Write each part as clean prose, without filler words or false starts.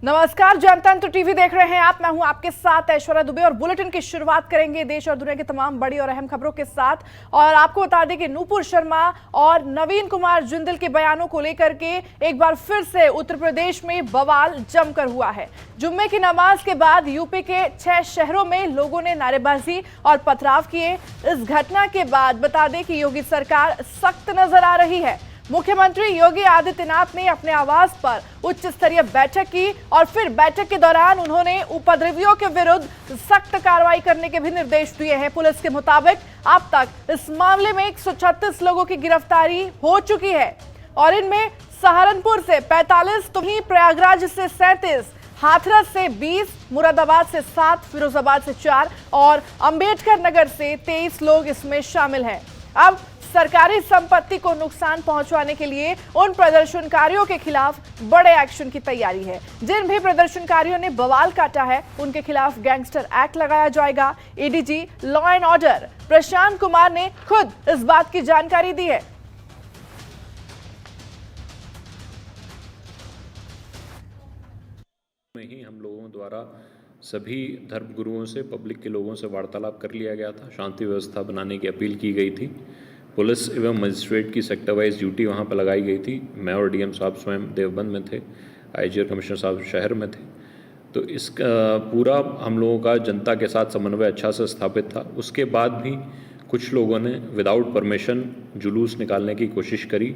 नमस्कार, जनतंत्र टीवी देख रहे हैं आप। मैं हूं आपके साथ ऐश्वर्या दुबे और बुलेटिन की शुरुआत करेंगे देश और दुनिया की तमाम बड़ी और अहम खबरों के साथ। और आपको बता दें कि नूपुर शर्मा और नवीन कुमार जिंदल के बयानों को लेकर के एक बार फिर से उत्तर प्रदेश में बवाल जमकर हुआ है। जुम्मे की नमाज के बाद यूपी के 6 शहरों में लोगों ने नारेबाजी और पथराव किए। इस घटना के बाद बता दें कि योगी सरकार सख्त नजर आ रही है। मुख्यमंत्री योगी आदित्यनाथ ने अपने आवास पर उच्च स्तरीय बैठक की और फिर बैठक के दौरान उन्होंने उपद्रवियों के विरुद्ध सख्त कार्रवाई करने के भी निर्देश दिए हैं। पुलिस के मुताबिक अब तक इस मामले में 136 लोगों की गिरफ्तारी हो चुकी है और इनमें सहारनपुर से 45, तो वहीं प्रयागराज से 37, हाथरस से 20, मुरादाबाद से 7, फिरोजाबाद से 4 और अंबेडकर नगर से 23 लोग इसमें शामिल हैं। अब सरकारी संपत्ति को नुकसान पहुंचाने के लिए उन प्रदर्शनकारियों के खिलाफ बड़े एक्शन की तैयारी है। जिन भी प्रदर्शनकारियों ने बवाल काटा है उनके खिलाफ गैंगस्टर एक्ट लगाया जाएगा। ADG law and order Prashant Kumar ने खुद इस बात की जानकारी दी है। में ही हम लोगों द्वारा सभी धर्मगुरुओं से, पब्लिक के लोगों से वार्तालाप कर लिया गया था। शांति व्यवस्था बनाने की अपील की गई थी। पुलिस एवं मजिस्ट्रेट की सेक्टर वाइज ड्यूटी वहाँ पर लगाई गई थी। मैं और डीएम साहब स्वयं देवबंद में थे, आईजी और कमिश्नर साहब शहर में थे। तो इसका पूरा हम लोगों का जनता के साथ समन्वय अच्छा से स्थापित था। उसके बाद भी कुछ लोगों ने विदाउट परमिशन जुलूस निकालने की कोशिश करी।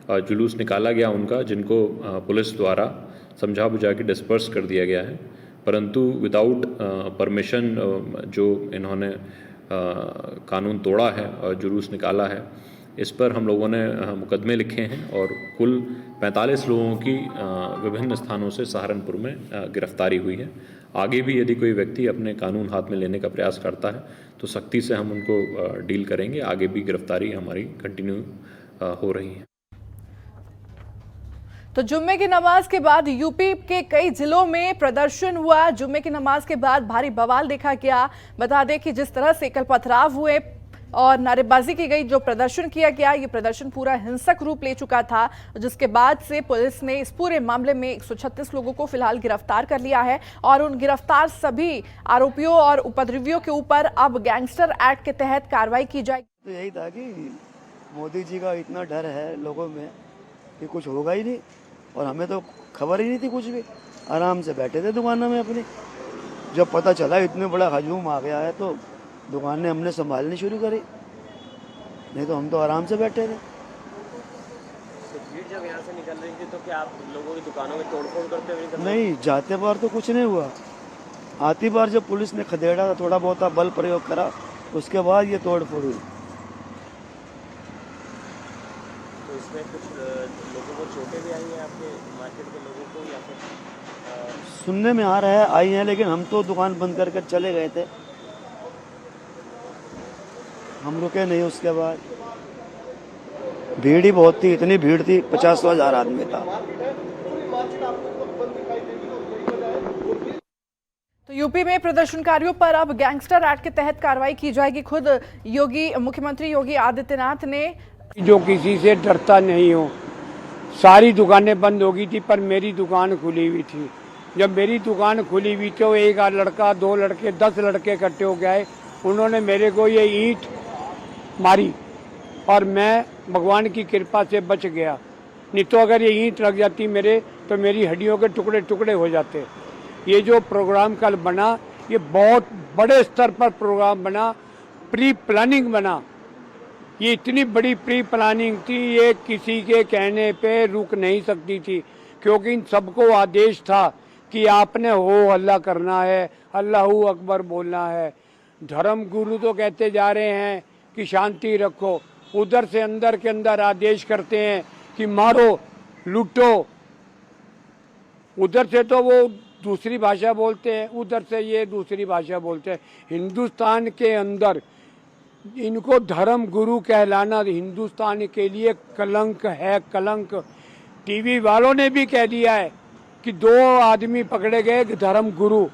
जुलूस निकाला गया उनका, जिनको पुलिस द्वारा समझा बुझा के डिस्पर्स कर दिया गया है, परंतु विदाउट परमिशन जो इन्होंने कानून तोड़ा है और जुलूस निकाला है, इस पर हम लोगों ने मुकदमे लिखे हैं और कुल 45 लोगों की विभिन्न स्थानों से सहारनपुर में गिरफ्तारी हुई है। आगे भी यदि कोई व्यक्ति अपने कानून हाथ में लेने का प्रयास करता है तो सख्ती से हम उनको डील करेंगे। आगे भी गिरफ्तारी हमारी कंटिन्यू हो रही है। तो जुम्मे की नमाज के बाद यूपी के कई जिलों में प्रदर्शन हुआ। जुम्मे की नमाज के बाद भारी बवाल देखा गया। बता दें कि जिस तरह से कल पथराव हुए और नारेबाजी की गई, जो प्रदर्शन किया गया, ये प्रदर्शन पूरा हिंसक रूप ले चुका था, जिसके बाद से पुलिस ने इस पूरे मामले में 136 लोगों को फिलहाल गिरफ्तार कर लिया है और उन गिरफ्तार सभी आरोपियों और उपद्रवियों के ऊपर अब गैंगस्टर एक्ट के तहत कार्रवाई की जाएगी। तो यही था कि मोदी जी का इतना डर है लोगों में कि कुछ होगा ही नहीं, और हमें तो खबर ही नहीं थी कुछ भी। आराम से बैठे थे दुकानों में अपनी। जब पता चला इतने बड़ा हजूम आ गया है तो दुकानें हमने संभालनी शुरू करी, नहीं तो हम तो आराम से बैठे थे। तो भीड़ जब यहाँ से निकल रही थी तो क्या आप लोगों की दुकानों में तोड़फोड़ करते हुए नहीं, जाते बार तो कुछ नहीं हुआ। आती बार जब पुलिस ने खदेड़ा, थोड़ा बहुत बल प्रयोग करा, उसके बाद ये तोड़ फोड़ हुई। तो इसमें कुछ लोगों को चोटें भी आई हैं आपके मार्केट के लोगों को, या फिर सुनने में आ रहा है आई हैं, लेकिन हम तो दुकान बंद करके चले गए थे, हम रुके नहीं। उसके बाद भीड़ ही बहुत थी, इतनी भीड़ थी, 50,000 आदमी था। तो यूपी में प्रदर्शनकारियों पर अब गैंगस्टर एक्ट के तहत कार्रवाई की जाएगी। खुद मुख्यमंत्री योगी आदित्यनाथ ने जो किसी से डरता नहीं हो, सारी दुकानें बंद हो गई थी पर मेरी दुकान खुली हुई थी। जब मेरी दुकान खुली हुई तो एक लड़का, 2 लड़के, 10 लड़के इकट्ठे हो गए। उन्होंने मेरे को ये ईंट मारी और मैं भगवान की कृपा से बच गया। नहीं तो अगर ये ईंट लग जाती मेरे, तो मेरी हड्डियों के टुकड़े टुकड़े हो जाते। ये जो प्रोग्राम कल बना, ये बहुत बड़े स्तर पर प्रोग्राम बना, प्री प्लानिंग बना। ये इतनी बड़ी प्री प्लानिंग थी, ये किसी के कहने पे रुक नहीं सकती थी, क्योंकि इन सबको आदेश था कि आपने हो हल्ला करना है, अल्लाहू अकबर बोलना है। धर्म गुरु तो कहते जा रहे हैं कि शांति रखो, उधर से अंदर के अंदर आदेश करते हैं कि मारो, लूटो। उधर से तो वो दूसरी भाषा बोलते हैं, उधर से ये दूसरी भाषा बोलते हैं। हिंदुस्तान के अंदर इनको धर्म गुरु कहलाना हिंदुस्तान के लिए कलंक है, कलंक। टीवी वालों ने भी कह दिया है कि 2 आदमी पकड़े गए धर्म गुरु।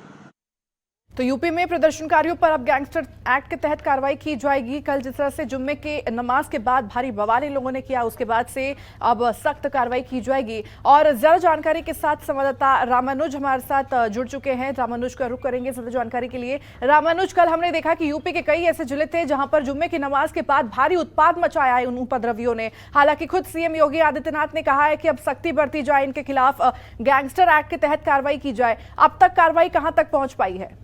तो यूपी में प्रदर्शनकारियों पर अब गैंगस्टर एक्ट के तहत कार्रवाई की जाएगी। कल जिस तरह से जुम्मे के नमाज के बाद भारी बवाल इन लोगों ने किया, उसके बाद से अब सख्त कार्रवाई की जाएगी। और ज्यादा जानकारी के साथ संवाददाता रामानुज हमारे साथ जुड़ चुके हैं। रामानुज का रुख करेंगे ज्यादा जानकारी के लिए। रामानुज, कल हमने देखा कि यूपी के कई ऐसे जिले थे जहां पर जुम्मे की नमाज के बाद भारी उत्पात मचाया है उन उपद्रवियों ने। हालांकि खुद सीएम योगी आदित्यनाथ ने कहा है कि अब सख्ती बरती जाए, इनके खिलाफ गैंगस्टर एक्ट के तहत कार्रवाई की जाए। अब तक कार्रवाई कहां तक पहुंच पाई है?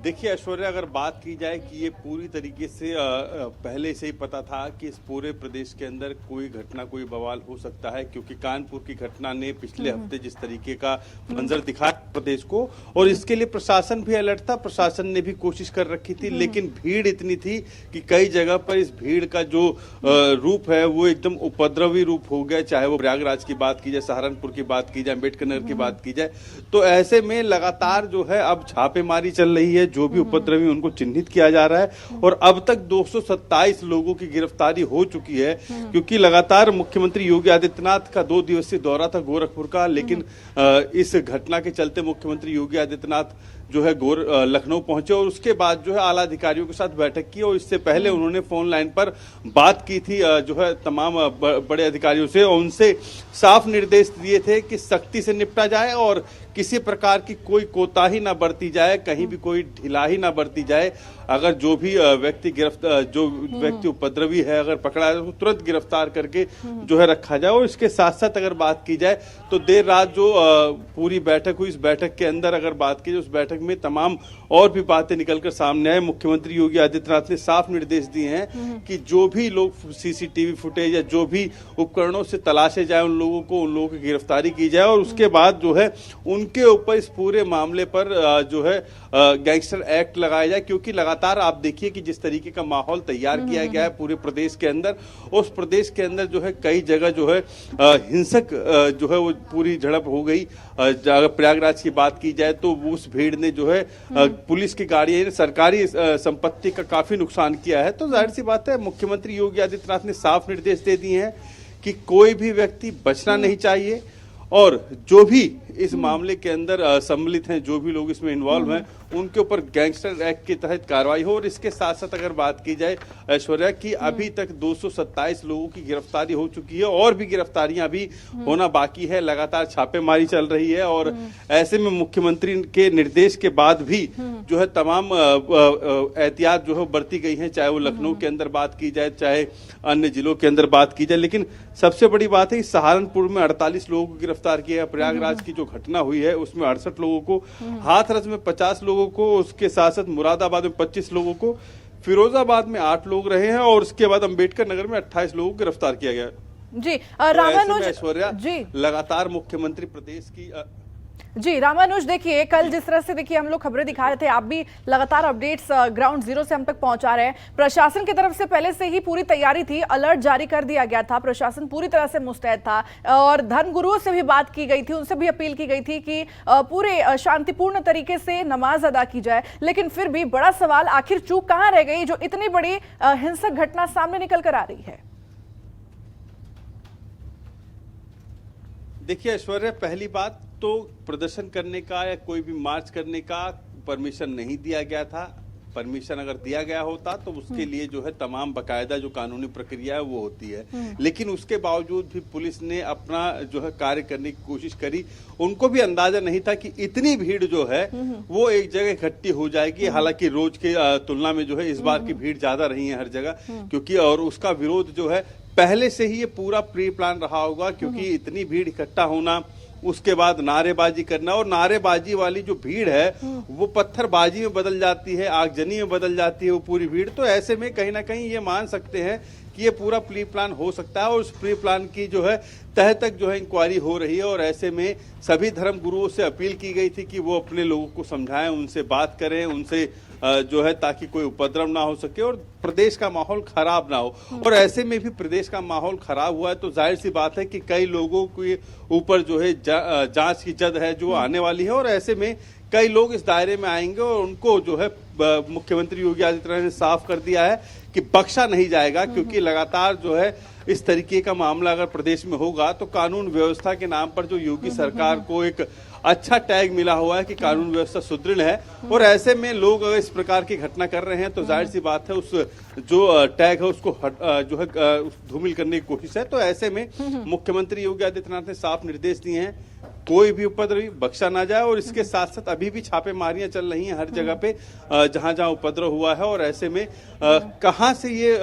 देखिए ऐश्वर्या, अगर बात की जाए कि ये पूरी तरीके से पहले से ही पता था कि इस पूरे प्रदेश के अंदर कोई घटना, कोई बवाल हो सकता है, क्योंकि कानपुर की घटना ने पिछले हफ्ते जिस तरीके का मंजर दिखाया प्रदेश को, और इसके लिए प्रशासन भी अलर्ट था। प्रशासन ने भी कोशिश कर रखी थी, लेकिन भीड़ इतनी थी कि कई जगह पर इस भीड़ का जो रूप है वो एकदम उपद्रवी रूप हो गया। चाहे वो प्रयागराज की बात की जाए, सहारनपुर की बात की जाए, अम्बेडकर नगर की बात की जाए, तो ऐसे में लगातार जो है अब छापेमारी चल रही है। जो भी उपद्रवी उनको चिन्हित किया जा रहा है, और अब तक 227 लोगों की गिरफ्तारी हो चुकी है। क्योंकि लगातार मुख्यमंत्री योगी आदित्यनाथ का 2 दिवसीय दौरा था गोरखपुर का, लेकिन इस घटना के चलते मुख्यमंत्री योगी आदित्यनाथ जो है लखनऊ पहुंचे, और उसके बाद जो है आला अधिकारियों के साथ बैठक की। और इससे पहले उन्होंने फोन लाइन पर बात की थी जो है तमाम बड़े अधिकारियों से, और उनसे साफ निर्देश दिए थे कि सख्ती से निपटा जाए और किसी प्रकार की कोई कोताही ना बरती जाए, कहीं भी कोई ढिलाई ना बरती जाए। अगर जो भी व्यक्ति उपद्रवी है अगर पकड़ा है तो तुरंत गिरफ्तार करके जो है रखा जाए। और इसके साथ साथ अगर बात की जाए तो देर रात जो पूरी बैठक हुई, इस बैठक के अंदर अगर बात की जाए, उस बैठक में तमाम और भी बातें निकलकर सामने आए। मुख्यमंत्री योगी आदित्यनाथ ने साफ निर्देश दिए हैं कि जो भी लोग सीसीटीवी फुटेज या जो भी उपकरणों से तलाशे जाए उन लोगों की गिरफ्तारी की जाए, और उसके बाद जो है उनके ऊपर इस पूरे मामले पर जो है गैंगस्टर एक्ट लगाया जाए। क्योंकि लगातार आप देखिए कि जिस तरीके का माहौल तैयार किया गया है पूरे प्रदेश के अंदर, उस प्रदेश के अंदर जो है कई जगह जो है हिंसक जो है वो पूरी झड़प हो गई। अगर प्रयागराज की बात की जाए तो उस भीड़ ने जो है पुलिस की गाड़ी, सरकारी संपत्ति का काफी नुकसान किया है। तो जाहिर सी बात है मुख्यमंत्री योगी आदित्यनाथ ने साफ निर्देश दे दिए हैं कि कोई भी व्यक्ति बचना नहीं चाहिए, और जो भी इस मामले के अंदर सम्मिलित हैं, जो भी लोग इसमें इन्वॉल्व हैं, उनके ऊपर गैंगस्टर एक्ट के तहत कार्रवाई हो। और इसके साथ साथ अगर बात की जाए ऐश्वर्या की, अभी तक 227 लोगों की गिरफ्तारी हो चुकी है, और भी गिरफ्तारियां अभी होना बाकी है। लगातार छापेमारी चल रही है, और ऐसे में मुख्यमंत्री के निर्देश के बाद भी जो है तमाम एहतियात जो है बरती गई है, चाहे वो लखनऊ के अंदर बात की जाए, चाहे अन्य जिलों के अंदर बात की जाए। लेकिन सबसे बड़ी बात है कि सहारनपुर में 48 लोगों को गिरफ्तार किया, प्रयागराज की जो घटना हुई है उसमें 68 लोगों को, हाथरस में 50 लोगों को, उसके साथ साथ मुरादाबाद में 25 लोगों को, फिरोजाबाद में 8 लोग रहे हैं, और उसके बाद अम्बेडकर नगर में 28 लोगों को गिरफ्तार किया गया। जी रामानुज, ऐश्वर्या जी लगातार मुख्यमंत्री प्रदेश की जी रामानुज, देखिए कल जिस तरह से देखिए हम लोग खबरें दिखा रहे थे, आप भी लगातार अपडेट्स ग्राउंड जीरो से हम तक पहुंचा रहे हैं। प्रशासन की तरफ से पहले से ही पूरी तैयारी थी, अलर्ट जारी कर दिया गया था, प्रशासन पूरी तरह से मुस्तैद था, और धर्मगुरुओं से भी बात की गई थी, उनसे भी अपील की गई थी कि पूरे शांतिपूर्ण तरीके से नमाज अदा की जाए। लेकिन फिर भी बड़ा सवाल, आखिर चूक कहां रह गई जो इतनी बड़ी हिंसक घटना सामने निकल कर आ रही है? देखिए ऐश्वर्या, पहली बात तो प्रदर्शन करने का या कोई भी मार्च करने का परमिशन नहीं दिया गया था। परमिशन अगर दिया गया होता तो उसके लिए जो है तमाम बकायदा जो कानूनी प्रक्रिया है वो होती है, लेकिन उसके बावजूद भी पुलिस ने अपना जो है कार्य करने की कोशिश करी। उनको भी अंदाजा नहीं था कि इतनी भीड़ जो है वो एक जगह इकट्ठी हो जाएगी। हालांकि रोज के तुलना में जो है इस बार की भीड़ ज्यादा रही है हर जगह, क्योंकि और उसका विरोध जो है पहले से ही ये पूरा प्री प्लान रहा होगा, क्योंकि इतनी भीड़ इकट्ठा होना, उसके बाद नारेबाजी करना, और नारेबाजी वाली जो भीड़ है वो पत्थरबाजी में बदल जाती है, आगजनी में बदल जाती है वो पूरी भीड़। तो ऐसे में कहीं ना कहीं ये मान सकते हैं कि ये पूरा प्री प्लान हो सकता है, और उस प्री प्लान की जो है तह तक जो है इंक्वायरी हो रही है। और ऐसे में सभी धर्म गुरुओं से अपील की गई थी कि वो अपने लोगों को समझाएं, उनसे बात करें, उनसे जो है ताकि कोई उपद्रव ना हो सके और प्रदेश का माहौल खराब ना हो। और ऐसे में भी प्रदेश का माहौल खराब हुआ है तो जाहिर सी बात है कि कई लोगों के ऊपर जो है जांच की जद है जो आने वाली है। और ऐसे में कई लोग इस दायरे में आएंगे और उनको जो है मुख्यमंत्री योगी आदित्यनाथ ने साफ कर दिया है कि बख्शा नहीं जाएगा, क्योंकि लगातार जो है इस तरीके का मामला अगर प्रदेश में होगा तो कानून व्यवस्था के नाम पर जो योगी सरकार को एक अच्छा टैग मिला हुआ है कि कानून व्यवस्था सुदृढ़ है, और ऐसे में लोग अगर इस प्रकार की घटना कर रहे हैं तो जाहिर सी बात है उस जो टैग है उसको जो है धूमिल करने की कोशिश है। तो ऐसे में मुख्यमंत्री योगी आदित्यनाथ ने साफ निर्देश दिए हैं कोई भी उपद्रवी बख्शा ना जाए, और इसके साथ साथ अभी भी छापेमारियां चल रही हैं हर जगह पे जहां जहां उपद्रव हुआ है, और ऐसे में कहां से ये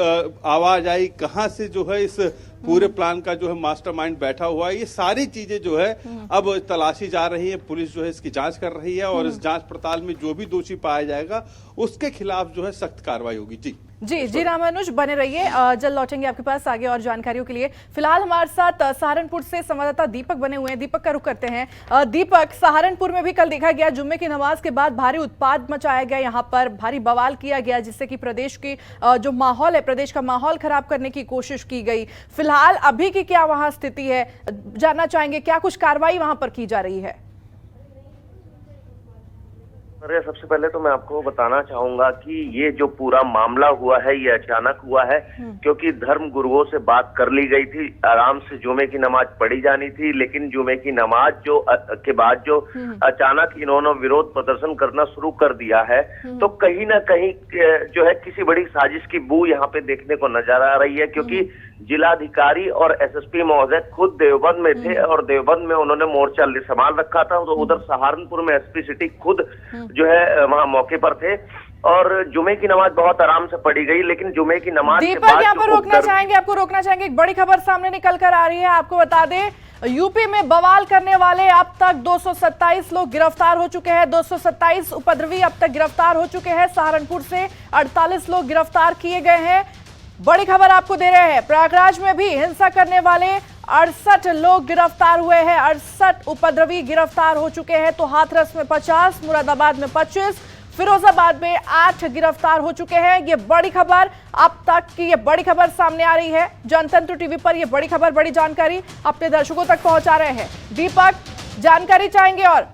आवाज आई, कहां से जो है इस पूरे प्लान का जो है मास्टरमाइंड बैठा हुआ है, ये सारी चीजें जो है अब तलाशी जा रही है। पुलिस जो है इसकी जांच कर रही है और इस जांच पड़ताल में जो भी दोषी पाया जाएगा उसके खिलाफ जो है सख्त कार्रवाई होगी। जी रामानुज बने रहिए, जल्द लौटेंगे आपके पास आगे और जानकारियों के लिए। फिलहाल हमारे साथ सहारनपुर से संवाददाता दीपक बने हुए हैं। दीपक का रुख करते हैं। दीपक, सहारनपुर में भी कल देखा गया जुम्मे की नमाज के बाद भारी उत्पात मचाया गया, यहाँ पर भारी बवाल किया गया, जिससे कि प्रदेश की जो माहौल है, प्रदेश का माहौल खराब करने की कोशिश की गई। फिलहाल अभी की क्या वहां स्थिति है, जानना चाहेंगे, क्या कुछ कार्रवाई वहां पर की जा रही है? सबसे पहले तो मैं आपको बताना चाहूंगा कि ये जो पूरा मामला हुआ है ये अचानक हुआ है, क्योंकि धर्म गुरुओं से बात कर ली गई थी, आराम से जुमे की नमाज पढ़ी जानी थी, लेकिन जुमे की नमाज के बाद जो अचानक इन्होंने विरोध प्रदर्शन करना शुरू कर दिया है, तो कहीं ना कहीं जो है किसी बड़ी साजिश की बू यहाँ पे देखने को नजर आ रही है। क्योंकि जिलाधिकारी और एसएसपी महोदय खुद देवबंद में थे और देवबंद में उन्होंने मोर्चा संभाल रखा था, तो उधर सहारनपुर में एसपी सिटी खुद जो है वहां मौके पर थे और जुमे की नमाज बहुत आराम से पढ़ी गई। लेकिन जुमे की नमाज के बाद यहाँ पर रोकना चाहेंगे, एक बड़ी खबर सामने निकल कर आ रही है। आपको बता दें, यूपी में बवाल करने वाले अब तक 227 लोग गिरफ्तार हो चुके हैं। 227 उपद्रवी अब तक गिरफ्तार हो चुके हैं। सहारनपुर से 48 लोग गिरफ्तार किए गए हैं। बड़ी खबर आपको दे रहे हैं, प्रयागराज में भी हिंसा करने वाले 68 लोग गिरफ्तार हुए हैं। 68 उपद्रवी गिरफ्तार हो चुके हैं। तो हाथरस में 50, मुरादाबाद में 25, फिरोजाबाद में 8 गिरफ्तार हो चुके हैं। ये बड़ी खबर अब तक की, ये बड़ी खबर सामने आ रही है। जनतंत्र टीवी पर ये बड़ी खबर, बड़ी जानकारी अपने दर्शकों तक पहुंचा रहे हैं। दीपक, जानकारी चाहेंगे? और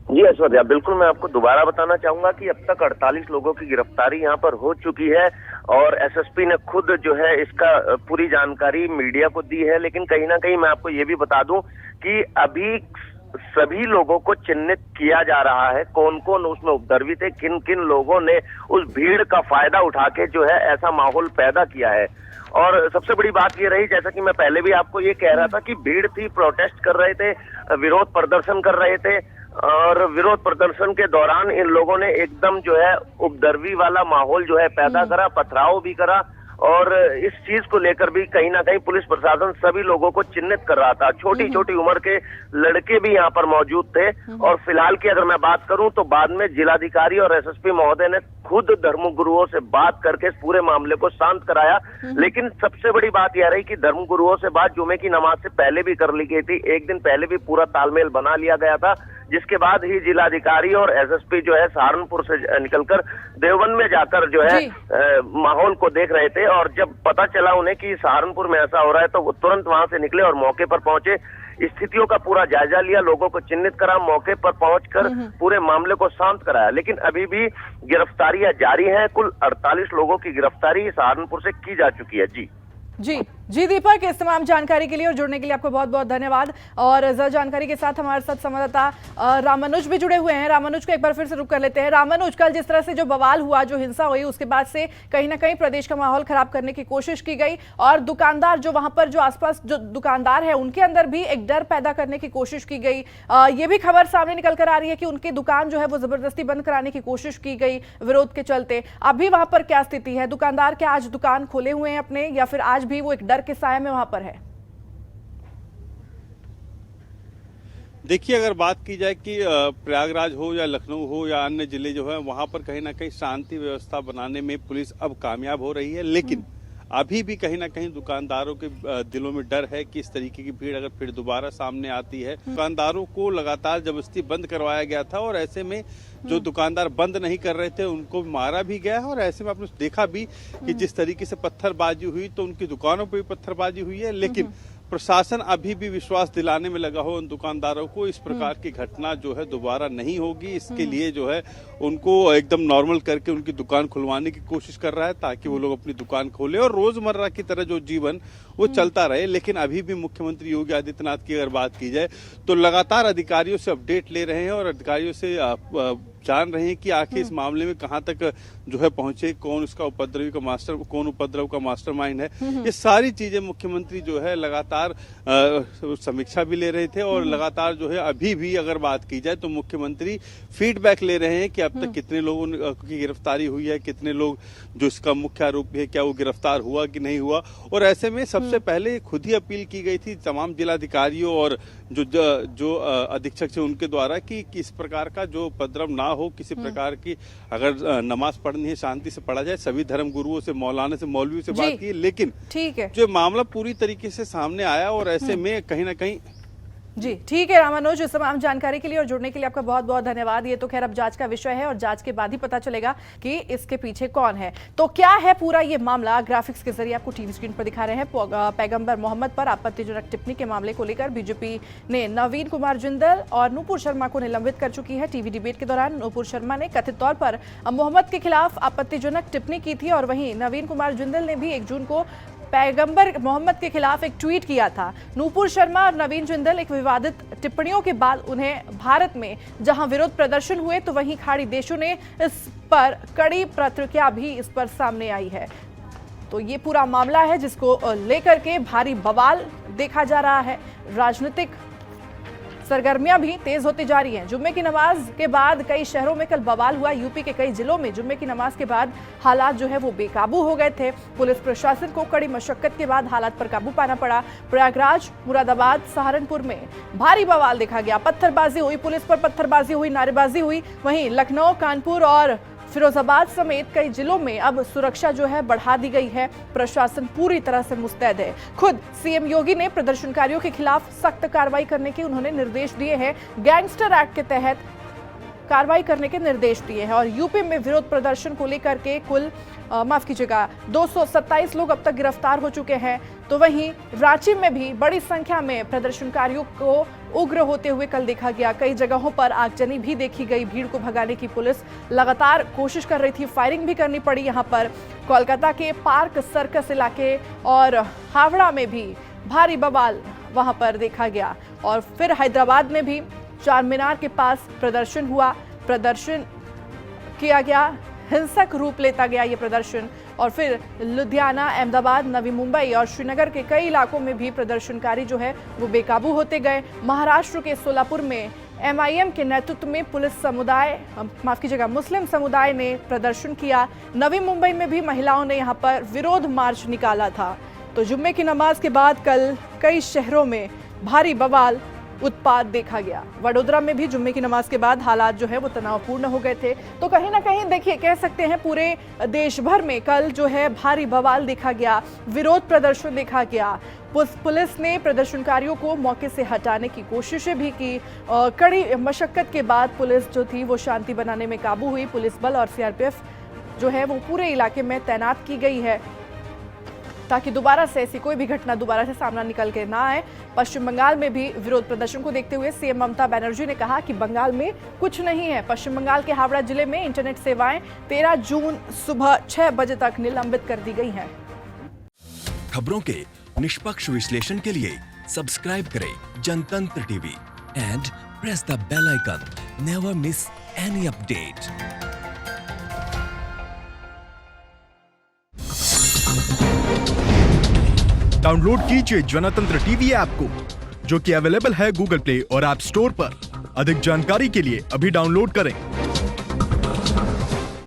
जी ऐश्वर्या, बिल्कुल मैं आपको दोबारा बताना चाहूंगा कि अब तक 48 लोगों की गिरफ्तारी यहाँ पर हो चुकी है और एसएसपी ने खुद जो है इसका पूरी जानकारी मीडिया को दी है। लेकिन कहीं ना कहीं मैं आपको ये भी बता दूं कि अभी सभी लोगों को चिन्हित किया जा रहा है, कौन कौन उसमें उपद्रवी थे, किन किन लोगों ने उस भीड़ का फायदा उठा के जो है ऐसा माहौल पैदा किया है। और सबसे बड़ी बात ये रही, जैसा कि मैं पहले भी आपको ये कह रहा था कि भीड़ थी, प्रोटेस्ट कर रहे थे, विरोध प्रदर्शन कर रहे थे, और विरोध प्रदर्शन के दौरान इन लोगों ने एकदम जो है उपद्रवी वाला माहौल जो है पैदा करा, पथराव भी करा, और इस चीज को लेकर भी कहीं ना कहीं पुलिस प्रशासन सभी लोगों को चिन्हित कर रहा था। छोटी छोटी उम्र के लड़के भी यहाँ पर मौजूद थे। और फिलहाल की अगर मैं बात करूं तो बाद में जिलाधिकारी और एसएसपी महोदय ने खुद धर्मगुरुओं से बात करके इस पूरे मामले को शांत कराया। लेकिन सबसे बड़ी बात यह रही कि धर्मगुरुओं से बात जुमे की नमाज से पहले भी कर ली गई थी, एक दिन पहले भी पूरा तालमेल बना लिया गया था, जिसके बाद ही जिलाधिकारी और एसएसपी जो है सहारनपुर से निकलकर देवबंद में जाकर जो है माहौल को देख रहे थे। और जब पता चला उन्हें कि सहारनपुर में ऐसा हो रहा है तो वो तुरंत वहां से निकले और मौके पर पहुंचे, स्थितियों का पूरा जायजा लिया, लोगों को चिन्हित करा, मौके पर पहुंचकर पूरे मामले को शांत कराया। लेकिन अभी भी गिरफ्तारियां जारी हैं। कुल 48 लोगों की गिरफ्तारी सहारनपुर से की जा चुकी है। जी दीपक, इस तमाम जानकारी के लिए और जुड़ने के लिए आपको बहुत बहुत धन्यवाद। और ज्यादा जानकारी के साथ हमारे साथ संवाददाता रामानुज भी जुड़े हुए हैं। रामानुज को एक बार फिर से रुक कर लेते हैं। रामानुज, कल जिस तरह से जो बवाल हुआ, जो हिंसा हुई, उसके बाद से कहीं ना कहीं प्रदेश का माहौल खराब करने की कोशिश की गई और दुकानदार जो वहां पर जो आसपास जो दुकानदार है उनके अंदर भी एक डर पैदा करने की कोशिश की गई। ये भी खबर सामने निकल कर आ रही है कि उनकी दुकान जो है वो जबरदस्ती बंद कराने की कोशिश की गई विरोध के चलते। अभी वहां पर क्या स्थिति है? दुकानदार क्या आज दुकान खोले हुए हैं अपने, या फिर आज भी वो एक डर के साये में वहां पर है? देखिए, अगर बात की जाए कि प्रयागराज हो या लखनऊ हो या अन्य जिले जो है वहां पर कहीं ना कहीं शांति व्यवस्था बनाने में पुलिस अब कामयाब हो रही है। लेकिन अभी भी कहीं ना कहीं दुकानदारों के दिलों में डर है कि इस तरीके की भीड़ अगर फिर दोबारा सामने आती है। दुकानदारों को लगातार जबरदस्ती बंद करवाया गया था और ऐसे में जो दुकानदार बंद नहीं कर रहे थे उनको मारा भी गया है। और ऐसे में आपने देखा भी कि जिस तरीके से पत्थरबाजी हुई तो उनकी दुकानों पर भी पत्थरबाजी हुई है। लेकिन प्रशासन अभी भी विश्वास दिलाने में लगा हो उन दुकानदारों को इस प्रकार की घटना जो है दोबारा नहीं होगी। इसके लिए जो है उनको एकदम नॉर्मल करके उनकी दुकान खुलवाने की कोशिश कर रहा है, ताकि वो लोग अपनी दुकान खोले और रोजमर्रा की तरह जो जीवन वो चलता रहे। लेकिन अभी भी मुख्यमंत्री योगी आदित्यनाथ की अगर बात की जाए तो लगातार अधिकारियों से अपडेट ले रहे हैं और अधिकारियों से जान रहे हैं कि आखिर इस मामले में कहां तक जो है पहुंचे, कौन उसका कौन उपद्रव का मास्टरमाइंड है। ये सारी चीजें मुख्यमंत्री जो है लगातार समीक्षा भी ले रहे थे और लगातार जो है अभी भी अगर बात की जाए तो मुख्यमंत्री फीडबैक ले रहे हैं कि अब तक कितने लोगों की गिरफ्तारी हुई है, कितने लोग जो इसका मुख्य आरोपी है क्या वो गिरफ्तार हुआ कि नहीं हुआ। और ऐसे में सबसे पहले खुद ही अपील की गई थी तमाम जिलाधिकारियों और जो अधीक्षक थे उनके द्वारा कि इस प्रकार का जो उपद्रव ना हो, किसी प्रकार की अगर नमाज पढ़नी है शांति से पढ़ा जाए। सभी धर्म गुरुओं से, मौलाना से, मौलवी से बात की, लेकिन ठीक है, जो मामला पूरी तरीके से सामने आया और ऐसे में कहीं ना कहीं जी ठीक है रामानुज, इस तमाम जानकारी के लिए और जुड़ने के लिए आपका बहुत बहुत धन्यवाद। ये तो खैर अब जांच का विषय है और जांच के बाद ही पता चलेगा कि इसके पीछे कौन है। तो क्या है पूरा ये मामला, ग्राफिक्स के जरिए आपको टीवी स्क्रीन पर दिखा रहे हैं। पैगंबर मोहम्मद पर आपत्तिजनक टिप्पणी के मामले को लेकर बीजेपी ने नवीन कुमार जिंदल और नूपुर शर्मा को निलंबित कर चुकी है। टीवी डिबेट के दौरान नूपुर शर्मा ने कथित तौर पर मोहम्मद के खिलाफ आपत्तिजनक टिप्पणी की थी और वहीं नवीन कुमार जिंदल ने भी 1 जून को पैगंबर मोहम्मद के खिलाफ एक ट्वीट किया था। नूपुर शर्मा और नवीन जिंदल एक विवादित टिप्पणियों के बाद उन्हें भारत में जहां विरोध प्रदर्शन हुए तो वहीं खाड़ी देशों ने इस पर कड़ी प्रतिक्रिया भी इस पर सामने आई है। तो ये पूरा मामला है जिसको लेकर के भारी बवाल देखा जा रहा है। राजनीतिक सरगर्मियां भी तेज होती जा रही हैं। जुम्मे की नमाज के बाद कई शहरों में कल बवाल हुआ। यूपी के कई जिलों में जुम्मे की नमाज के बाद हालात जो है वो बेकाबू हो गए थे। पुलिस प्रशासन को कड़ी मशक्कत के बाद हालात पर काबू पाना पड़ा। प्रयागराज, मुरादाबाद, सहारनपुर में भारी बवाल देखा गया। पत्थरबाजी हुई, पुलिस पर पत्थरबाजी हुई, नारेबाजी हुई। वहीं लखनऊ, कानपुर और फिरोजाबाद समेत कई जिलों में अब सुरक्षा जो है बढ़ा दी गई है। प्रशासन पूरी तरह से मुस्तैद है। खुद सीएम योगी ने प्रदर्शनकारियों के खिलाफ सख्त कार्रवाई करने के उन्होंने निर्देश दिए हैं। गैंगस्टर एक्ट के तहत कार्रवाई करने के निर्देश दिए हैं और यूपी में विरोध प्रदर्शन को लेकर के कुल 227 लोग अब तक गिरफ्तार हो चुके हैं। तो वहीं रांची में भी बड़ी संख्या में प्रदर्शनकारियों को उग्र होते हुए कल देखा गया। कई जगहों पर आगजनी भी देखी गई। भीड़ को भगाने की पुलिस लगातार कोशिश कर रही थी, फायरिंग भी करनी पड़ी। यहाँ पर कोलकाता के पार्क सर्कस इलाके और हावड़ा में भी भारी बवाल वहां पर देखा गया। और फिर हैदराबाद में भी चार मीनार के पास प्रदर्शन हुआ, प्रदर्शन किया गया, हिंसक रूप लेता गया ये प्रदर्शन। और फिर लुधियाना, अहमदाबाद, नवी मुंबई और श्रीनगर के कई इलाकों में भी प्रदर्शनकारी जो है वो बेकाबू होते गए। महाराष्ट्र के सोलापुर में MIM के नेतृत्व में पुलिस समुदाय, मुस्लिम समुदाय ने प्रदर्शन किया। नवी मुंबई में भी महिलाओं ने यहाँ पर विरोध मार्च निकाला था। तो जुम्मे की नमाज के बाद कल कई शहरों में भारी बवाल, उत्पात देखा गया। वडोदरा में भी जुम्मे की नमाज के बाद हालात जो है वो तनावपूर्ण हो गए थे। तो कहीं ना कहीं देखिए, कह सकते हैं पूरे देश भर में कल जो है भारी बवाल देखा गया, विरोध प्रदर्शन देखा गया। पुलिस ने प्रदर्शनकारियों को मौके से हटाने की कोशिशें भी की। कड़ी मशक्कत के बाद पुलिस जो थी वो शांति बनाने में काबू हुई। पुलिस बल और CRPF जो है वो पूरे इलाके में तैनात की गई है ताकि दोबारा से ऐसी कोई भी घटना दोबारा से सामना निकल के ना आए। पश्चिम बंगाल में भी विरोध प्रदर्शन को देखते हुए सीएम ममता बनर्जी ने कहा कि बंगाल में कुछ नहीं है। पश्चिम बंगाल के हावड़ा जिले में इंटरनेट सेवाएं 13 जून सुबह 6 बजे तक निलंबित कर दी गई हैं। खबरों के निष्पक्ष विश्लेषण के लिए सब्सक्राइब करें Jantantra TV and press the bell icon. Never miss any update. Download कीजिए जनतंत्र टीवी ऐप को, जो कि अवेलेबल है गूगल प्ले और ऐप स्टोर पर। अधिक जानकारी के लिए अभी डाउनलोड करें।